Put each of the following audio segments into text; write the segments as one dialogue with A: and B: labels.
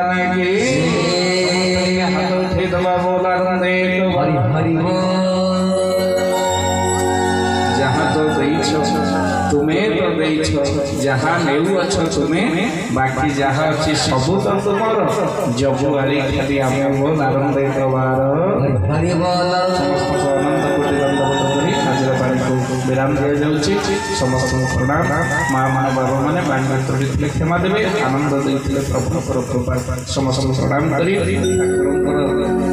A: भगवान की हाथ उठे दबा बोला हरि हरि जहाँ तो देइछो तुम्हें तो देइछो जहाँ नेउ अच्छो तुम्हें बाकी जहाँ अच्छी सबू तो तुमर जबु आरी खाली आमे बोल आनंद दबार हरि बोल समस्त आनंद कोटि दंडवत करी हाजर पानी को विराम दिया जाउची समस्त प्रणाम माँ मान बाबा माने बाणी त्रुटि क्षमा देवे आनंद देइथिले प्रभु कृपा समस्त प्रणाम करी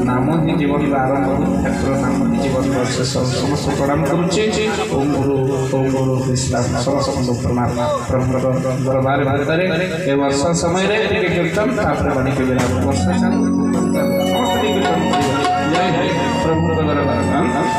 A: नाम ही जीवन आरंभ ठाकुर नाम ही जीवन वर्ष समस्त प्रणाम करुचे ओम गुरु कृष्ण समस्त प्रणाम प्रभु दरबार भीतर ए वर्ष समय रे कीर्तन तापर बाणी के विराम वर्ष जय जय प्रभु दरबार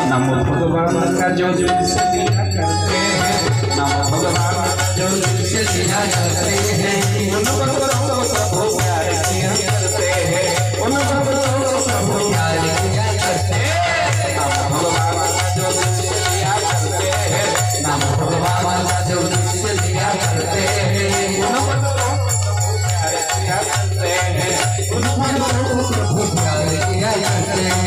A: नाम भगवान का जो से दिया करते हैं नाम भगवान जो से दिया करते हैं उन भगवान सब प्यार किया करते हैं उन भगवान सब प्यार किया करते हैं नाम भगवान जो से दिया करते हैं नाम भगवान जो से दिया करते हैं उन भगवान प्यार किया करते हैं उन भगवान सब प्यार किया करते हैं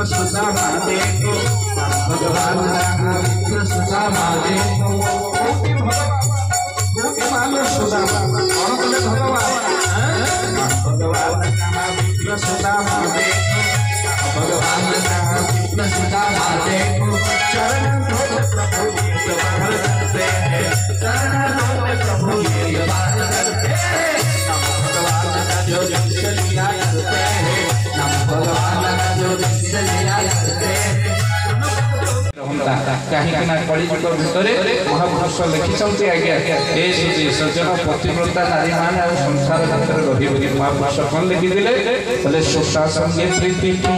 A: सुदामा देखो भगवान सुदामा देखो मानो सुदामा कौन बोले भगवान सुदामा देखो भगवान सुदामा देखो चरण प्रभु करते हैं चरण प्रभु करते हैं भगवान का जो लिया करते हैं भगवान का जो लिया करते हैं कहीं कलिजुग भितर महापुरुष लिखिंट आज्ञा ए सुजी सज्जन पतिव्रता नारी मान संसार भितर रही महापुरुष कौन लिखिदे सुता संगे प्रीति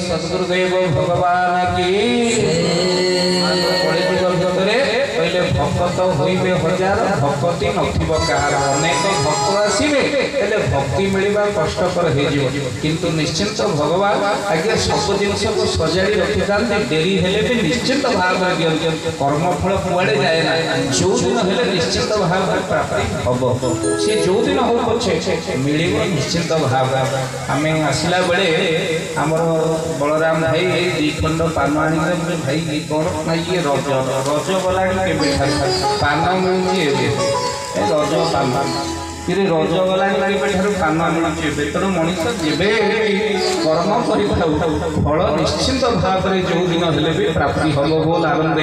A: सदगुरुदेव भगवान की कहले भक्त होइबे हजार भक्ति नथिब कहार अनेक भक्त आसीबे हेले भक्ति मिलवा कष्टकर हो जिवो किंतु निश्चिंत भगवान आगे सब जिनस को सजाड़ी रखि थांते डेरी हेले भी निश्चिंत भाव रे कर्म फल कुआडे जाए ना जो दिन हेले निश्चिंत भाव प्राप्ति हबो से जो दिन हो पछे मिलिबो निश्चिंत भाव आमे आसिला बेले हमर बलराम भाई दी खंड पान आनी भाई कौन ना ये रज रज गला पान मिलूँ रज पान फिर रज गला पान मिलूँ तेणु मनीष जब कर्म कर फल निश्चिंत भाव में जो दिन हेले भी प्राप्ति हम बोल आनंद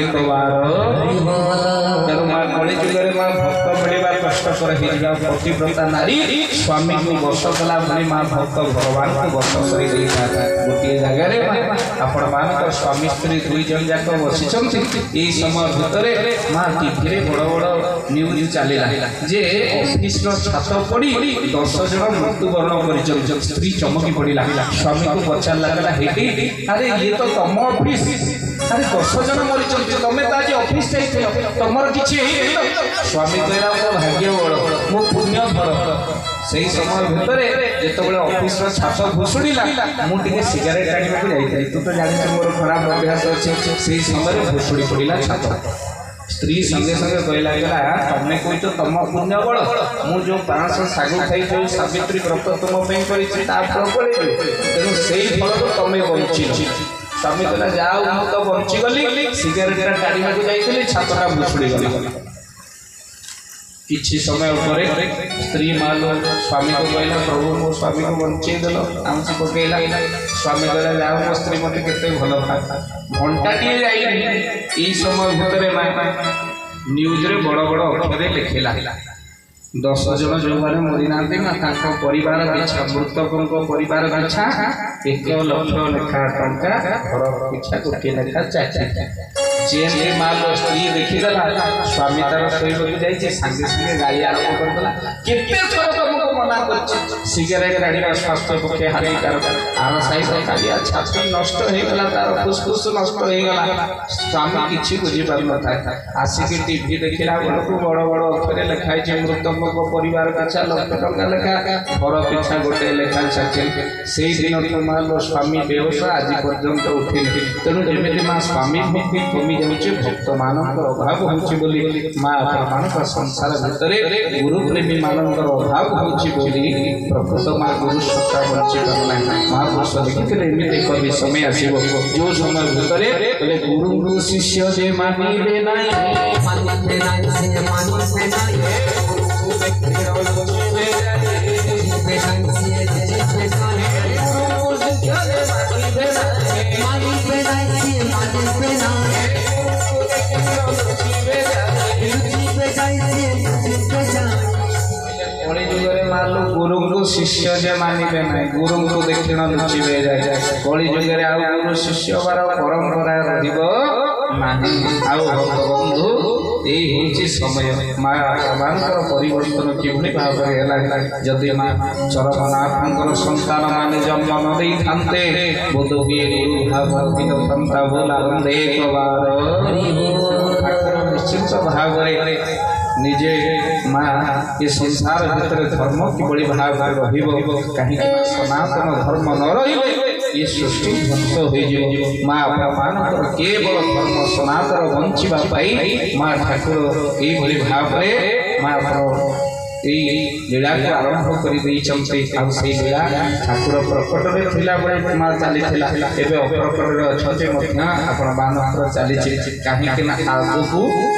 A: तेणु माँ कलिजुगे माँ भक्त मिलवा कष्टकर हो पतिव्रता नारी स्वामी को बस कला भाई माँ भक्त भगवान को बस कर गोटे जगह आपण मान स्वामी स्त्री दुई जन जाक बसी यही समय भितर माँ टीवी बड़ बड़ न्यूज चलला जे ऑफिस छात पड़ी 10 जन मृत्युवरण कर स्त्री चमकी पड़ा स्वामी को पचारा अरे ये तो तुम ऑफिस अरे 10 जन मरी तुम्हें तो आज ऑफिस जाइए तुम किसी स्वामी कहला मो भाग्य बड़ मो पुण्य फल से समय भितर जिते ऑफिस छात भुशुड़ा मुझे सिगारेट टाणिया जाइए तू तो जानी मोर खराब अभ्यास अच्छे से समय भुशुड़ी पड़ा छात स्त्री संगे संगे कहला तमें कोई तो तुम पुण्य बड़ मु जो 500 सागु खाई जो सावित्री व्रत तुम फल तेणु से फल तो तुम्हें बंची स्वामी कहला जाओ मु तो बंचीगली सिगारेट टाणिया जाइए छातटा भुशुड़ी गली किसी समय पर स्त्री मालो स्वामी को कहला प्रभु मो स्वामी को बंचे देल आमची पकईला स्वामी कहला जाओ मो स्त्री मत के भल घंटाटे जाई समय भितर न्यूज रे बड़ बड़ अक्षर लिखला 10 जन जो मैंने मरी ना परिवार पिछा मृतकों परिवार पिछा 1 लाख लेखा टंका घर पिछा गोटे लेखा चाकरी जेमती माल स्त्री देखीदेला स्वामी तार शोक जाइए सागे सागे गाड़ी आरंभ करदेला केते थर तुमको मना कर सिगरेट गाड़ी स्वास्थ्य पक्षे हानिकारक आर सहित कालिया छाती नष्ट हो गला तार फुसफुस नष्ट हो गला स्वामी किछि बुझी पार न था आसिक टीवी देखिला बेलू बड़ बड़ अक्षर लिखाई मृतक परिवार पिछा 1 लाख टंका लेखा घर पिछा गोटे लेखा चाकरी से दिन माल स्वामी बेहोश आज पर्यंत उठिन तेणु जमी माँ स्वामी भक्ति कमी जाऊँचे भक्त मान अभाव होची माँ मान संसार भितर गुरु प्रेमी मान अभाव होची प्रकृत माँ गुरु सत्ता बंची पारना महापुरुष लिखिते एमती कवि समय आसो जो समय भितर गुरु शिष्य जे मानिबे नाई गुरु को शिष्य जे मानिबे ना गुरु को देखिन लुचिबे जाए कली जुगे आ गुरु शिष्य बार परंपरा रहिबो नाही आउ बंधु यही होची समय माँ मानकर परिवर्तन किभली भाव जदि माँ चरमनाथंकर संतान माने जन्म न दे थांते बोध हुए गुरु भाव पंथा बोला एक बार निश्चित भाव निजे माँ ये संसार भितर धर्म किभली भाव कहीं सनातन धर्म न रही ये सृष्टि ध्वंस हो माँ मान केवल धर्म सनातन बंचा माँ ठाकुर ये भाव माँ लीला को आरंभ कर लीला ठाकुर प्रकट में माँ चली अप्रकट अच्छे बानर चली कहीं आगक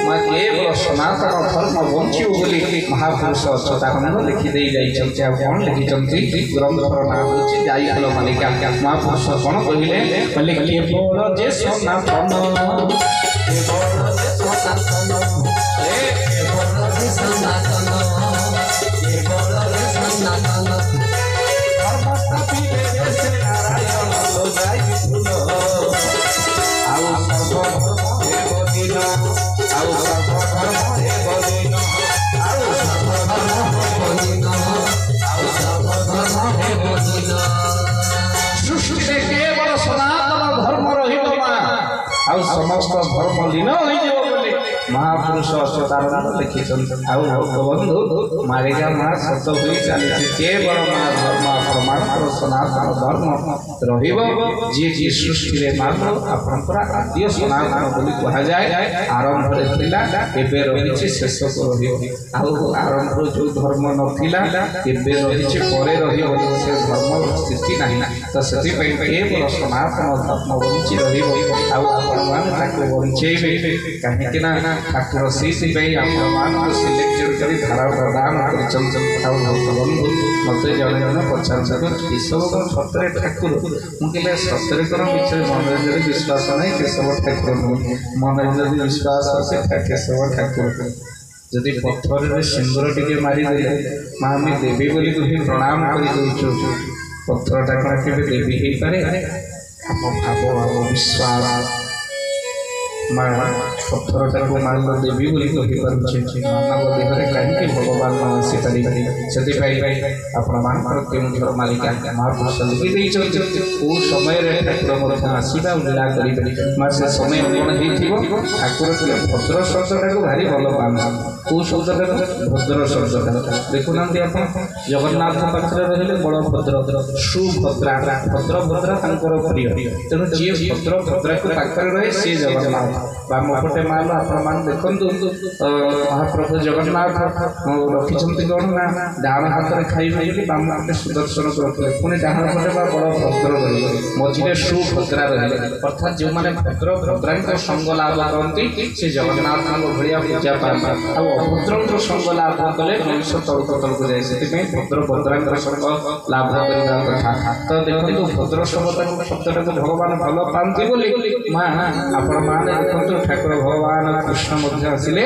A: माँ केवल सनातन धर्म बंचू बोली महापुरुष अच्युतानंद लिखिदे कौन लिखिं ग्रंथर नाम हूँ जाइफल मालिका महापुरुष कौन कहले केवल जे सनातन सृष्टि केवल सनातन धर्म समस्त धर्म लीन हो महापुरुष अच्युतानंद लिखिं बंधु मारिगा माँ सत हो चली केवल माँ धर्म प्रमाण सनातन धर्म री जी सृष्टि में मात्र आपंकर आद्य सनातन बोली कहुए आरंभ रही शेष को आरंभ जो धर्म नाला रही से धर्म स्थिति ना तो से केवल सनातन धर्म बंची बंचे कहीं ठाकुर से सिलेक्टेड कर धारा प्रदान बंधु मत जन जन पचार केशव सतरे ठाकुर मुझे सतरे कर मनोरंजन विश्वास ना केशव ठाकुर मनोरंजन विश्वास से केशव ठाकुर जदि पत्थर सिंदूर टे मारिदे माँ आम देवी बोली प्रणाम कर पत्थरटा कौन के देवी हो पारे आम भाव आम विश्वास माँ पत्थरटा को मानव देवी बोली मानव देहरे कहीं भगवान न आसी पारे से आपण मानकर मालिका महापुरुष लिखि कौ समय ठाकुर आसवा लीला करेंगे माँ से समय कौन हो ठाकुर भद्र शब्दटा को भारी भल पाना कौ शब्दटा भद्र शब्दटा देखुना आप जगन्नाथ पाखे रही बलभद्र सुभद्रा भद्र भद्रा प्रिय तेणु जी भद्र भद्रा को पाखे रहे सी जगन्नाथ बामपटे माल आपण देखु महाप्रभु जगन्नाथ रखिंट कौन ना डाण हाथ में खाइबे बामपटे सुदर्शन करते पुणी डाण पटे बलभद्र रही मझे सुभद्रा रही अर्थात जो मैंने भद्र भद्रा संग लाभ करती से जगन्नाथ भाया पूजा पाए ଭଦ୍ରଙ୍କର ସଙ୍ଗ ଲାଭ କଲେ ମଣିଷ ତଳକୁ ତଳକୁ ଯାଏ ସେଥିପାଇଁ ଭଦ୍ରଙ୍କର ସଙ୍ଗ ଲାଭ କରିବା କଥା ତ ଦେଖନ୍ତୁ ଭଦ୍ର ଶବ୍ଦଟାକୁ ଭଗବାନ ଭଲ ପାଆନ୍ତି ବୋଲି ମା ଆପଣମାନେ ଦେଖନ୍ତୁ ଠାକୁର ଭଗବାନ କୃଷ୍ଣ ମଧ୍ୟ ଆସିଲେ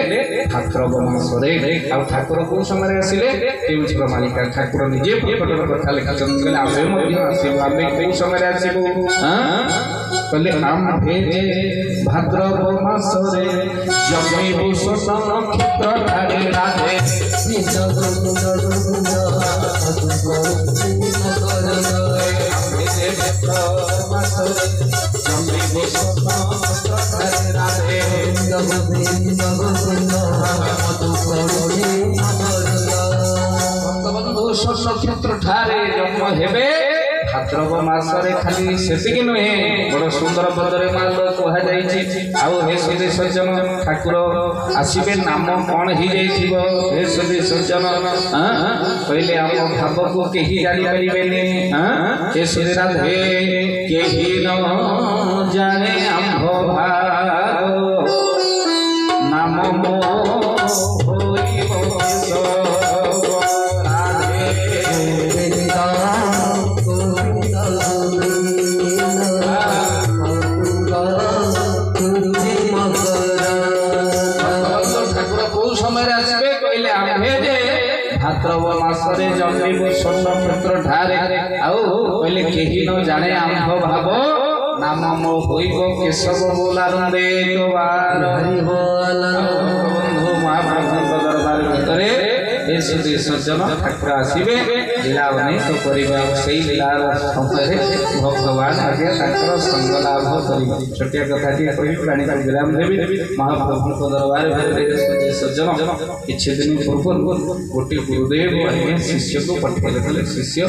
A: ଭାଦ୍ରବ ମାସରେ ଆଉ ଠାକୁର କୋଉ ସମୟରେ ଆସିଲେ କେଉଁଝର ମାଳିକା ଠାକୁର ନିଜେ ପ୍ରକଟର କଥା ଲେଖିଛନ୍ତି କହିଲେ ଆମେ ମଧ୍ୟ ଆସିବୁ ଆମେ କୋଉ ସମୟରେ ଆସିବୁ କହିଲେ ଆମ୍ଭେ ଭାଦ୍ରବ ମାସରେ ଜମିବୁ ନକ୍ଷତ୍ର ଧାରେ ରାଧେ नक्षत्र ठारे जन्म हेबे भाद्रव मासरे खाली सेतिक नुहे बड़ सुंदर पदरे माल कह जाइछि आउ हे सुधी सज्जन ठाकुर आसीबे नाम कौन ही जाइथिबो हे सुधी सज्जन पहले हम भाव को केही जानि परिबेनी हे सुधी राधे केही न जाने आंभ भाव नाम मो होइबो भाद्रव मासरे जन्मिबु नक्षत्र ठारे आउ कहले केही न जाने आंभ भाव नाम मो होइबो केशव बोलारंदे तोबार हरि बोल बंधु महाप्रभुଙ୍କ दरबार भितरे ए सुधी सज्जन ठाकुर आसीबे लीला अनेक करिबा सेही लीलार संपरे भगवान आगे ताकर संग लाभ करिबा छोटिया कथा की कहि प्राणी का विराम देबी महाप्रभुଙ୍କ दरबार भितरे सुधी सज्जन किछि दिन पूर्व गोटी गुरुदेव आगे शिष्य को पठेले कहले शिष्य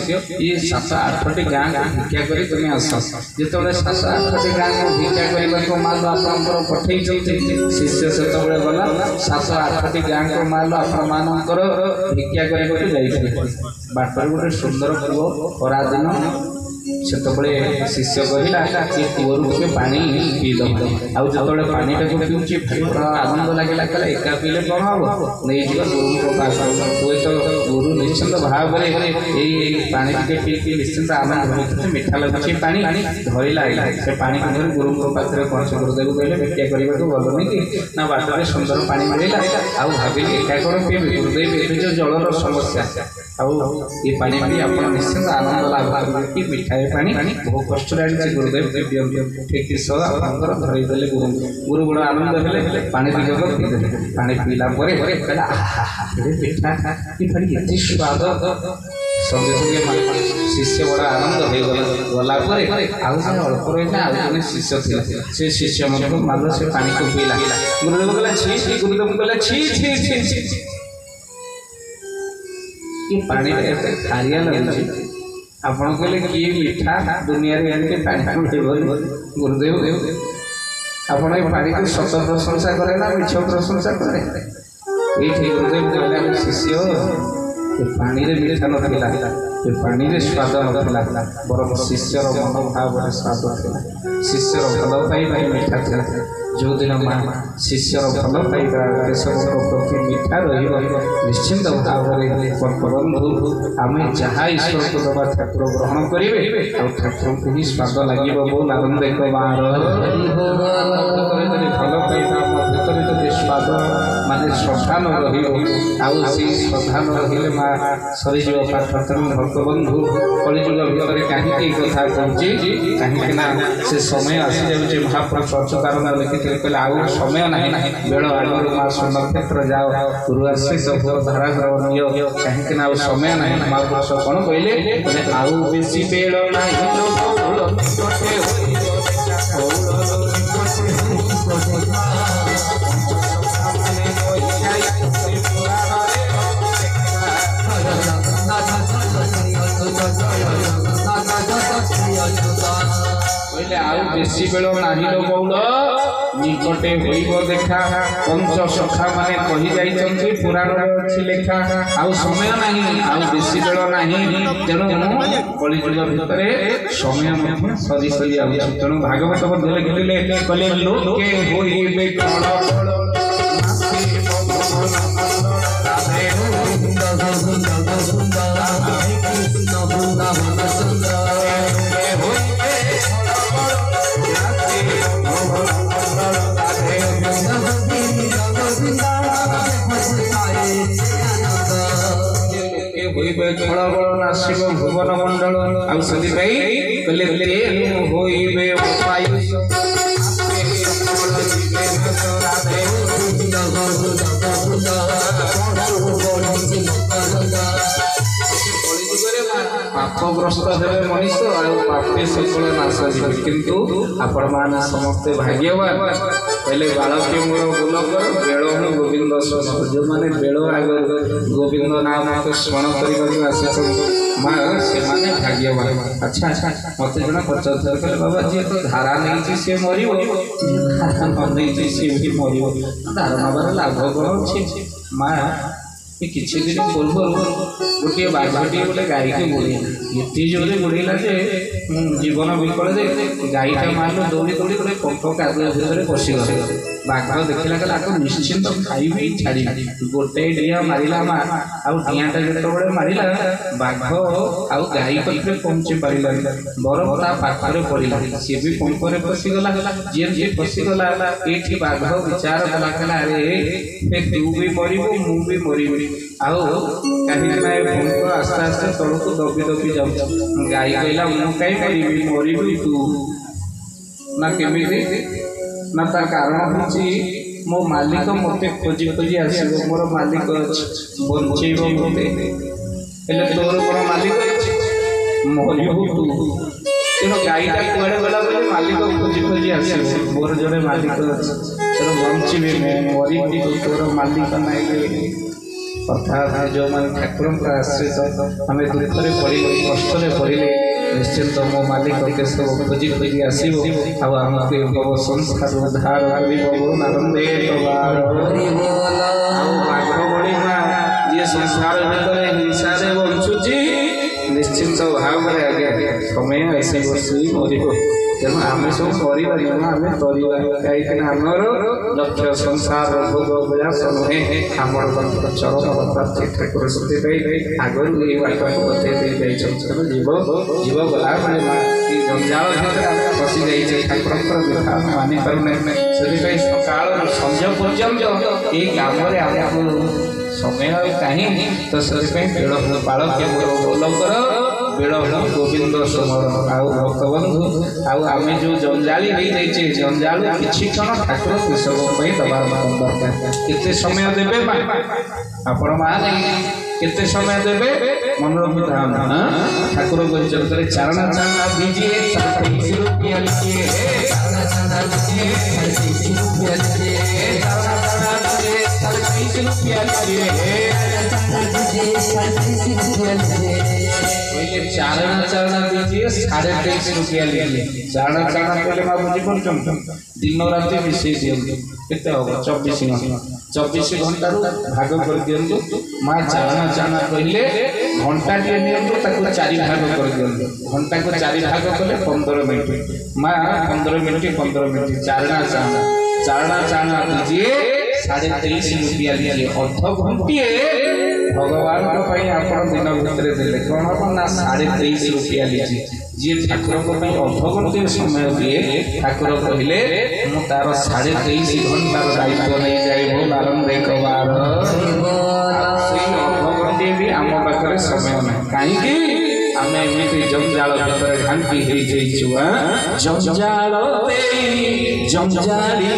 A: ये 7-8 गां भिक्षा करी तुमे आस जेतबे 7-8 गां भिक्षा करिबा को माल आपनकर पठेई जते शिष्य सेतबे गला 7-8 गां को माल आपन मानकर भिक्षा କରିବାକୁ ଯାଇଥିଲେ ବାଟରେ ଗୋଟେ ସୁନ୍ଦର କୂଅ ଖରା ଦିନ ସେତେବେଳେ ଶିଷ୍ୟ କହିଲା କି କୂଅରୁ ଟିକେ ପାଣି ପିଇଦବ ଆଉ ଯେତେବେଳେ ପାଣିଟାକୁ ପିଉଛି ପୁରା ଆନନ୍ଦ ଲାଗିଲା କହିଲା ଏକା ପିଇଲେ କ'ଣ ହବ ନେଇଯିବା ଗୁରୁଙ୍କ ପାଖକୁ ହୁଏତ ଗୁରୁ ନିଶ୍ଚିନ୍ତ ଭାବରେ ଏଇ ପାଣି ଟିକେ ପିଇକି ନିଶ୍ଚିନ୍ତ ଆନନ୍ଦ ହେଉଛନ୍ତି ମିଠା ଲାଗୁଛି ପାଣି ଧରିଲା ସେ ପାଣିକୁ ଧରି ଗୁରୁଙ୍କ ପାଖରେ ପହଞ୍ଚ ଗୁରୁଦେବ କହିଲେ ଭିକ୍ଷା କରିବାକୁ ଭଲ ନାହିଁ କି ନା ବାଟରେ ସୁନ୍ଦର ପାଣି ମିଳିଲା ଆଉ ଭାବିଲି ଏକା କ'ଣ ପିଇବି ଗୁରୁଦେବ ଏବେ ଯେଉଁ ଜଳର ସମସ୍ୟା ଆଉ ଏ ପାଣି ପିଇ ଆପଣ ନିଶ୍ଚିନ୍ତ ଆନନ୍ଦ ଲାଭ କରିବେ କି ମିଠା पानी बहुत कष्ट गुरुदेव ठीक सह आपंकर धरई देले गुरु बड़ आनंद हेले पानी दिगक पीदेले पानी पीला पिठा कि स्वाद संगे संगे शिष्य बड़ा आनंद हो गला अल्प रहा आउ शिष्य थी से शिष्य माल से पानी को पीला गुरुदेव कहला छी गुरुदेव कहला छी छी छी ये पानी खारिया लगे आपण कहले कि मीठा दुनिया रे पानी गुरुदेव आपण पानी को सत प्रशंसा करे ना मिछ प्रशंसा करे ये गुरुदेव कहले शिष्य पानी रे मीठा नथिला पानी रे स्वाद नथिला बरम शिष्यर मनोभाव स्वाद थिला शिष्यर भल पाइबा मीठा थिला जो दिन माँ शिष्यर भल पाइबा केशव प्रति मीठा निश्चिंत भाव बंधु आम जहाँ ईश्वर को दबा ठाकुर ग्रहण करेंगे और ठाकुर को ही स्वाद लगे बहुत आनंद एक बार भल पाइबा भीतर जो स्वाद माने श्रद्धा न रही श्रद्धा न रही माँ सरीज भक्तबंधु कलिजुग भितर कहीं कथा कहूँ कहीं से समय आसी जाए महाप्रभु चर्चकार लिखि कहले आउ समय नहीं बेल आगु माँ नक्षत्र जाओ गुरु आसे सब धारा कहीं समय नहीं महापुरुष कौन कहले आउ बेसी बेल आउ बेसी बेल नहीं लो बौल निकटे होइब देखा पंच सखा माने कहि जाइछन्ति पुराण अछि लेखा आउ समय नहीं आउ बेसी बेल नहीं तेणु कलिजुग भितरे समय मध्ये सरी सरी आउछि तेणु भागवत मध्ये लिखिले कहले लोके होइबे कण नासिब भुवन मंडल आउषधि होइबे पापग्रस्त हेबे मनीष पापे सकल नाश किंतु आपण मान समस्ते भाग्यवान पहले बालक मोर गोलक बेल हूँ गोविंद जो मैंने बेल आग गोविंद नाम को स्मरण कर माँ से माने भाग्यवान। अच्छा अच्छा मत जन पचार कहले बाबा जी तो धारा नहीं सी मर धारा नहीं सी भी मर धारा नबार लाभ कौन अच्छे माँ ये किसी दिन पूर्व गोटे बाघटी गोटे गाई के बुड़ेला एत जोरे बुड़ेला जीवन विकल गाईटा मारल दौड़ी दौड़ी गोटे पंप कागज भितर पशिगले बाघ देखला कहला आपको निश्चिंत खाइबी छाड़ी गोटे डिया मारिला माँ आउ डियाटा जो मारिला बाघ आउ गाई पाखे पहुँची पारा बरफ ता पाखरे पड़ा सी भी पंपरे पशिगला जी पशिगला ये बाघ विचार कला कहला अरे तू भी मरबू मु भी मरबी आओ कहीं पंप आस्ते आस्ते तौक दबी दबी जाऊँ गाई कहला मु कहीं मरबी मरबी तू ना केमी ना तार कारण हूँ मो मालिक मत खोजी खोजी आस मोर मालिक बचेब मत तोर मोर मालिक मरबू तू तेणु गाईटा कुआड़े गला मालिक खोजी खोजी आस मोर जड़े मालिक तेणु बंचे मरबी तोर मालिक नाई अर्थात जो मैंने ठाकुर आश्रित आम दुख में पड़े कष्ट पड़े निश्चिंत मो मालिक सब खोजी खोजी आसो आमको संसार उद्धार जी संसार हिंसा बंचुची निश्चिंत भाव में आगे समय ऐसे बस मर तेणु आम सब कर आम तर कहीं आमर लक्ष्य संसार भोग प्रयास नुहे आम चरण ठाकुर से आगर ये बाट को बतई तेणु जीव जीव गला जंजाल फसी जाइए ठाकुर मानि पारना से सका संज पर्यंत ये कम आमको समय कहीं तो से बेल बालक बोलकर बेल गोविंद समरण आउ भक्तबंधु आम जो जंजाली हो जाइए जंजाल किसी क्षण ठाकुर कृषक दबार दरकार केते समय देवे आपण माने केते समय देवे मन रखी ठाकुर गोचर चारण चारण दीजिए रुपया लीजिए चारण चारण दीजिए 23.5 रुपया लीजिए चारण चारण कहले माँ बुझीपार दिन राति मिसई दिखाते केते हम 24 घंटा भाग कर दिंतु माँ चारण चारण कहले घंटा टे नियंतु 4 भाग कर दिंतु घंटा को 4 भाग कले 15 मिनट माँ 15 मिनट चारण चारण चारण दीजिए 23.5 रुपया लीजिए अर्ध घंटे भगवान आप दिन भितर देते कौन हम ना 23.5 रुपया लीजिए जी ठाकुर अर्ध घंटे समय दिए ठाकुर कहले तार 23.5 घंटार दायित्व नहीं जाए लालन देखबार अर्ध घंटे भी आम पाखे समय ना कहीं आम एमती जंजाल भितर घांटी हो जंजाल जंजाली